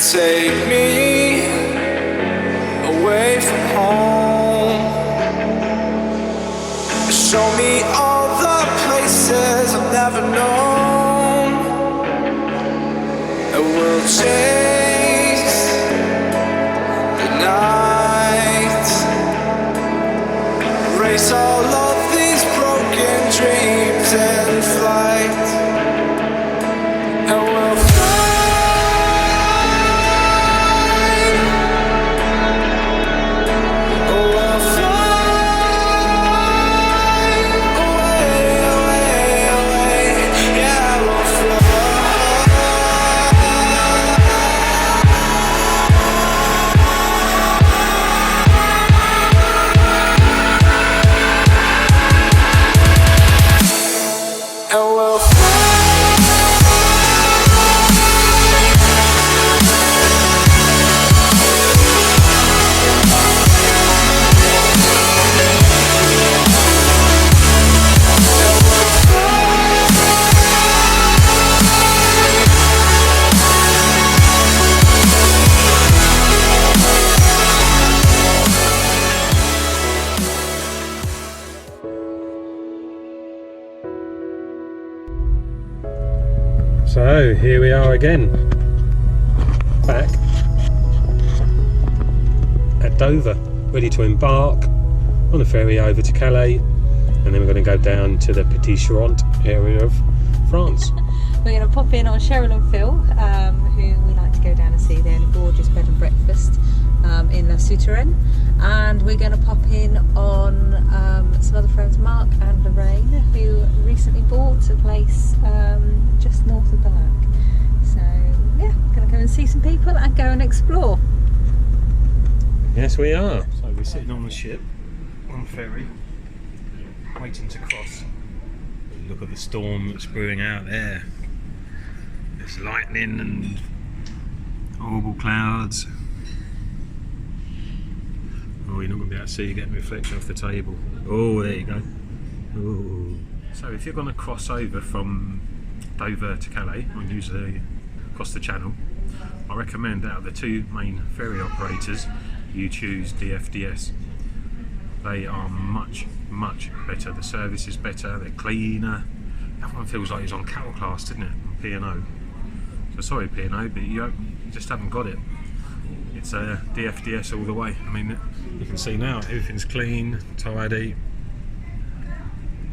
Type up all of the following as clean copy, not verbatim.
take me away from home. Show me all the places I've never known. And we'll chase the night, race all of these broken dreams in flight. And we'll So here we are again, back at Dover, ready to embark on a ferry over to Calais, and then we're going to go down to the Petit Charente area of France. We're going to pop in on Cheryl and Phil, who we like to go down and see. They're in a gorgeous bed and breakfast in La Souterraine, and we're going to pop in on some other friends, Mark and Lorraine, who recently bought a place just north of the lake. So yeah, going to go and see some people and go and explore. Yes, we are. So we're sitting on the ship, on the ferry, waiting to cross. Look at the storm that's brewing out there. There's lightning and horrible clouds. Oh, you're not going to be able to see, you get a reflection off the table. Oh, there you go. Ooh. So if you're going to cross over from Dover to Calais, or usually across the channel, I recommend out of the two main ferry operators, you choose DFDS. They are much better. The service is better, they're cleaner. Everyone feels like he's on cattle class, didn't it? On P&O. So sorry P&O, but you just haven't got it. It's a DFDS all the way. I mean, you can see now everything's clean, tidy,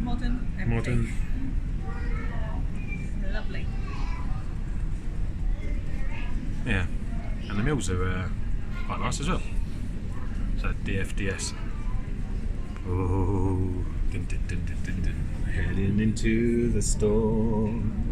modern. Lovely. Yeah, and the meals are quite nice as well. So DFDS. Oh, dun, dun, dun, dun, dun, dun. Heading into the storm.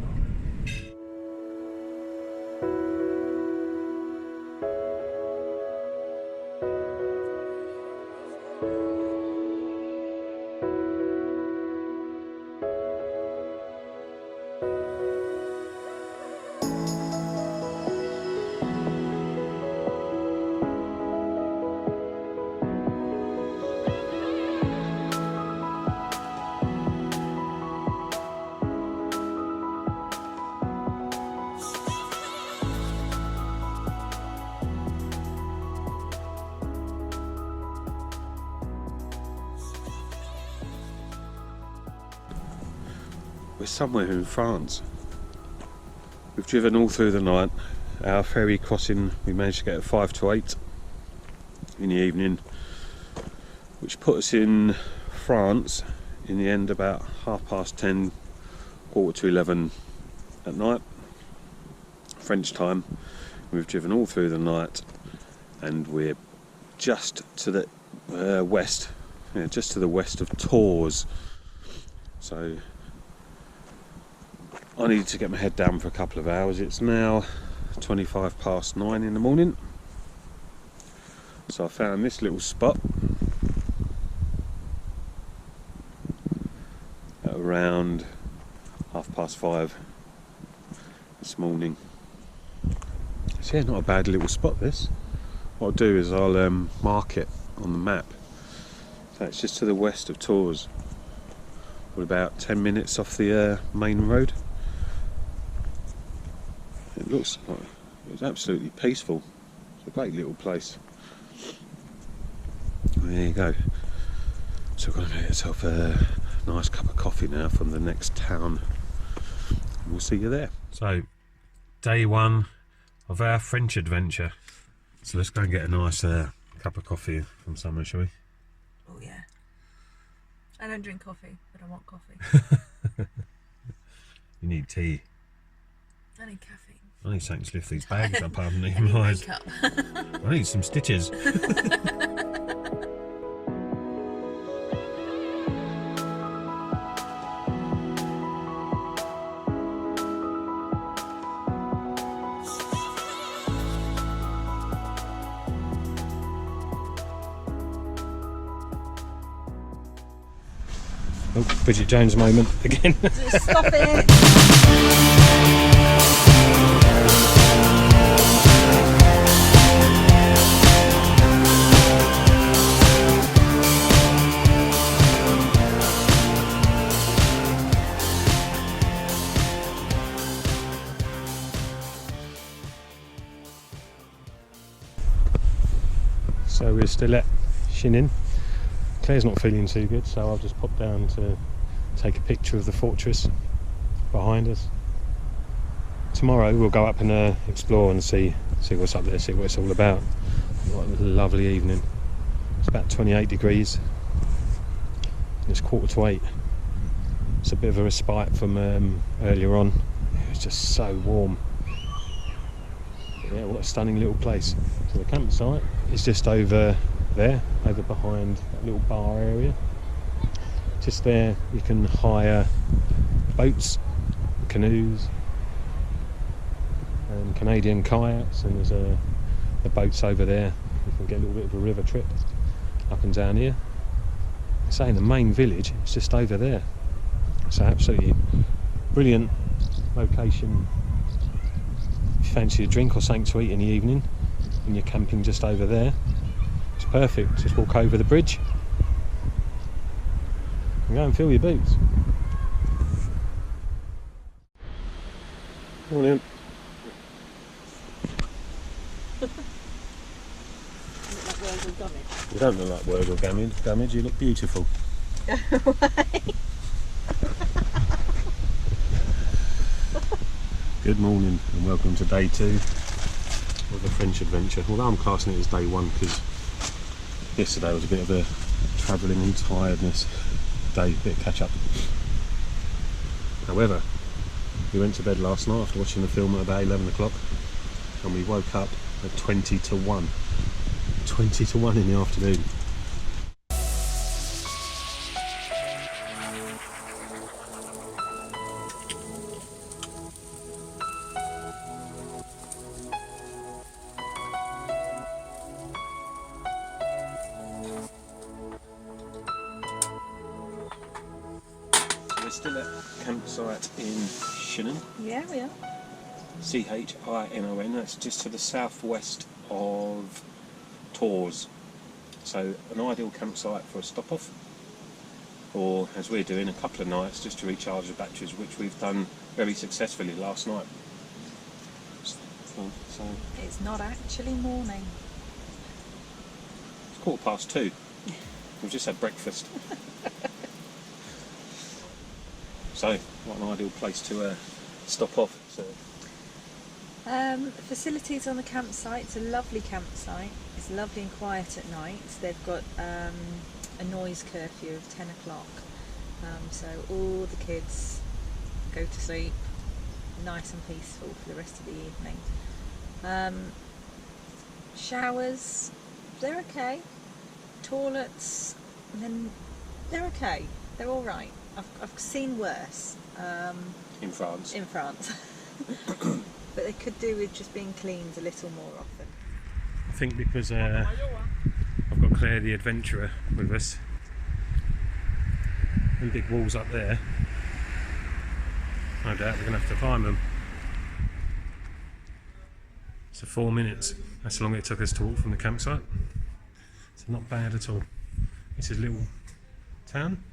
We're somewhere in France. We've driven all through the night. Our ferry crossing we managed to get at 5 to 8 in the evening, which put us in France in the end about 10:30, 11:15 at night, French time. We've driven all through the night and we're just to the west, just to the west of Tours. So I needed to get my head down for a couple of hours. It's now 9:25 in the morning. So I found this little spot at around 5:30 this morning. So yeah, not a bad little spot this. What I'll do is I'll mark it on the map. So it's just to the west of Tours. We're about 10 minutes off the main road. It looks like It was absolutely peaceful. It's a great little place. There you go. So we're going to get yourself a nice cup of coffee now from the next town. We'll see you there. So, day one of our French adventure. So let's go and get a nice cup of coffee from somewhere, shall we? Oh yeah. I don't drink coffee, but I want coffee. You need tea. I need caffeine. I need something to lift these bags up underneath my eyes. I need some stitches. Oh, Bridget Jones moment again. Stop it! So we're still at Shinin. Claire's not feeling too good, so I'll just pop down to take a picture of the fortress behind us. Tomorrow we'll go up and explore and see what's up there, see what it's all about. What a lovely evening. It's about 28 degrees. And it's 7:45. It's a bit of a respite from earlier on. It was just so warm. But yeah, what a stunning little place. So the campsite is just over there, over behind that little bar area. Just there you can hire boats, canoes and Canadian kayaks, and there's the boats over there. You can get a little bit of a river trip up and down here. Saying the main village is just over there. So absolutely brilliant location. If you fancy a drink or something to eat in the evening and you're camping just over there, it's perfect. Just walk over the bridge and go and fill your boots. Morning. You don't look like word or damage, you look beautiful. Good morning and welcome to day 2 of the French adventure. Although I'm classing it as day 1 because yesterday was a bit of a travelling and tiredness day, a bit of catch up. However, we went to bed last night after watching the film at about 11 o'clock and we woke up at 20 to 1. 20 to 1 in the afternoon. We're still at campsite in Shinin. Yeah, we are. Chinon. That's just to the southwest of Tours. So an ideal campsite for a stop off, or as we're doing, a couple of nights just to recharge the batteries, which we've done very successfully last night. So It's not actually morning. it's 2:15. We've just had breakfast. So what an ideal place to stop off. So Facilities on the campsite. It's a lovely campsite. It's lovely and quiet at night. They've got a noise curfew of 10 o'clock. So all the kids go to sleep nice and peaceful for the rest of the evening. Showers, they're okay. Toilets, then they're okay. They're all right. I've seen worse. in France. In France. But they could do with just being cleaned a little more often. I think because I've got Claire the adventurer with us. Them big walls up there. No doubt we're going to have to climb them. So 4 minutes. That's how long it took us to walk from the campsite. So not bad at all. This is a little town.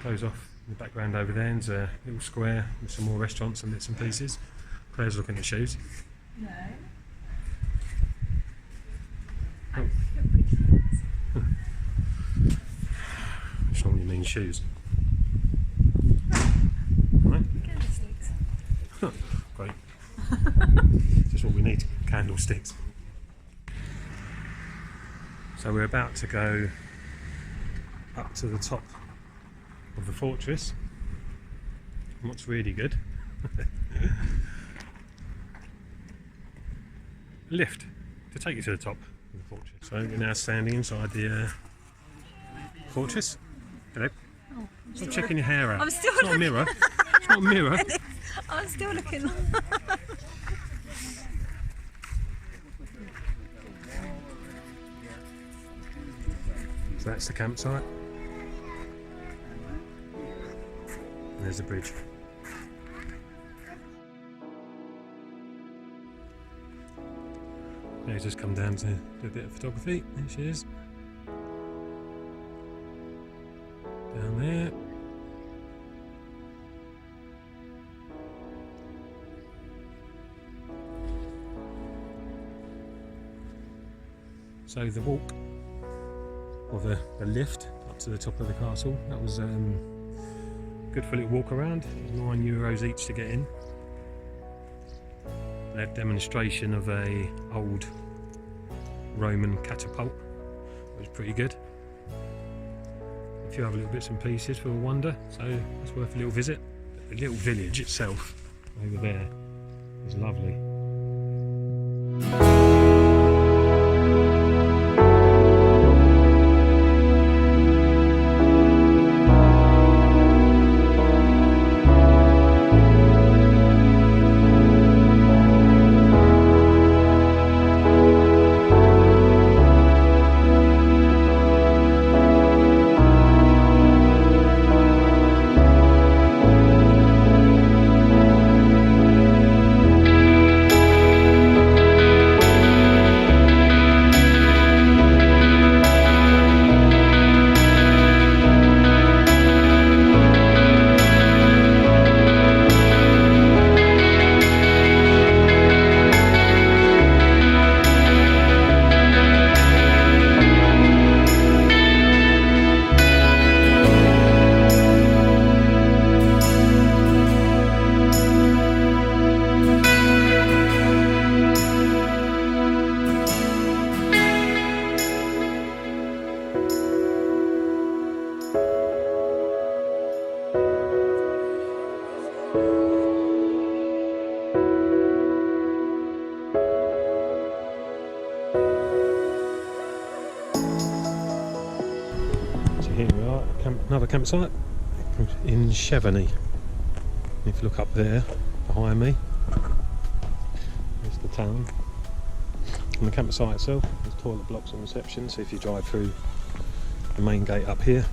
Goes off in the background over there. There's a little square with some more restaurants and bits and pieces. Claire's looking at shoes. Oh. Which normally means shoes. Right. Candlesticks. Great. Just what we need, candlesticks. So we're about to go up to the top of the fortress. And what's really good, a lift to take you to the top of the fortress. So we're now standing inside the fortress. Hello. Oh, Stop checking your hair out. I'm still It's not a mirror. It's not a mirror. I'm still looking. So that's the campsite. And there's the bridge. Yeah, just come down to do a bit of photography. There she is. Down there. So the walk, or the lift up to the top of the castle, that was good for a little walk around. It was €9 each to get in. They had demonstration of a old Roman catapult. It was pretty good. A few other little bits and pieces for a wonder, so it's worth a little visit. The little village itself over there is lovely. Here we are, another campsite in Chevenny. If you look up there behind me, there's the town. And the campsite itself, there's toilet blocks and reception, so if you drive through the main gate up here.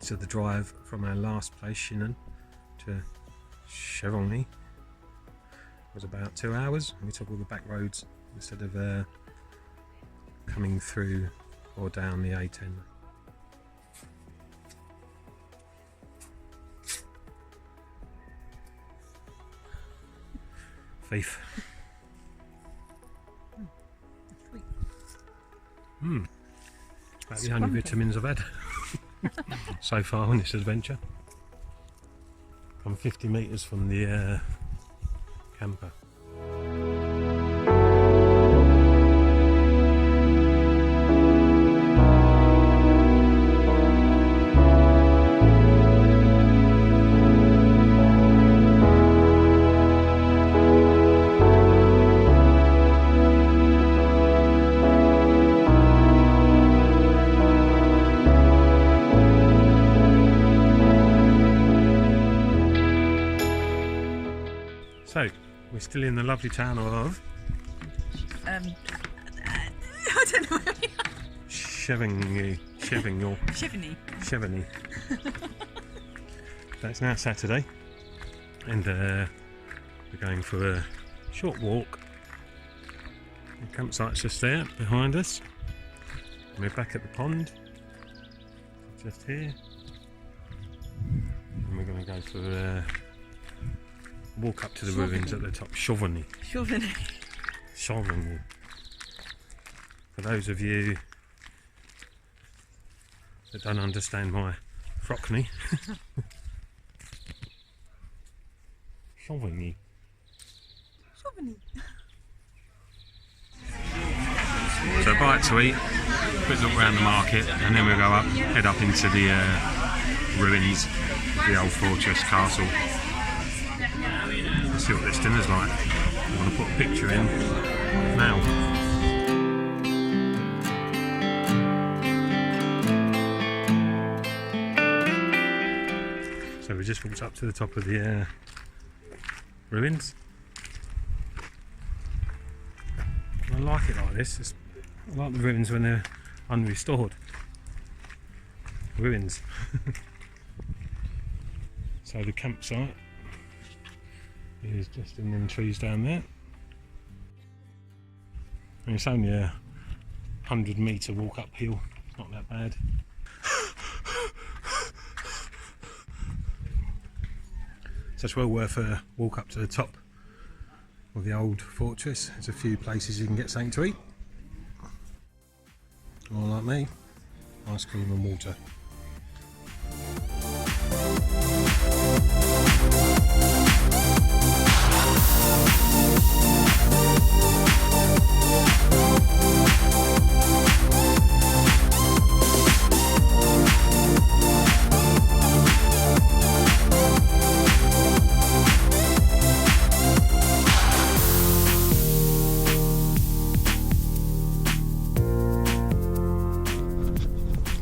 So the drive from our last place, Chinon, to Chevenny was about 2 hours. We took all the back roads instead of coming through or down the A10. Thief. That's the only vitamins I've had so far on this adventure. I'm 50 metres from the camper. So, we're still in the lovely town of I don't know where we are. Chevenny. That's now Saturday, and we're going for a short walk. The campsite's just there behind us. And we're back at the pond. just here. And we're going to go for a walk up to the ruins at the top. Chauvigny. For those of you that don't understand my Frockney. Chauvigny. So a bite to eat, quick look around the market, and then we'll go up, head up into the ruins, the old fortress castle. Let's see what this dinner's like. I'm going to put a picture in now. So we just walked up to the top of the ruins. I like it like this. I like the ruins when they're unrestored. Ruins. So the campsite is just in them trees down there. And it's only a 100-metre walk uphill. It's not that bad. So it's well worth a walk up to the top of the old fortress. There's a few places you can get something to eat. Or like me, ice cream and water.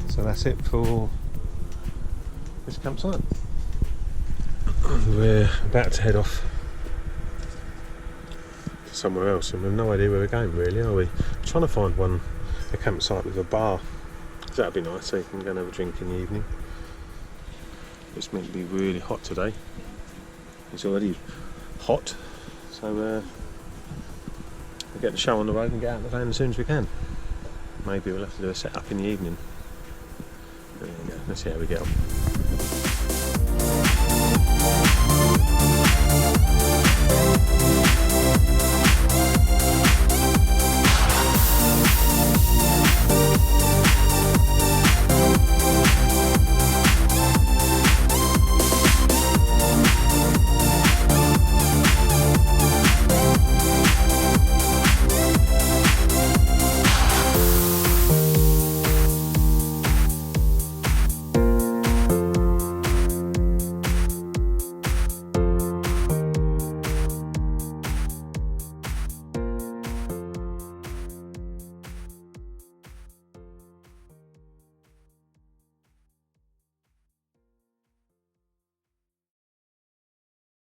So that's it for this campsite. We're about to head off to somewhere else, and we've no idea where we're going really, are we? I'm trying to find a campsite with a bar, because that'd be nice, so you can go and have a drink in the evening. It's meant to be really hot today. It's already hot, so we'll get the show on the road and get out of the van as soon as we can. Maybe we'll have to do a set up in the evening. There you go. Let's see how we get on.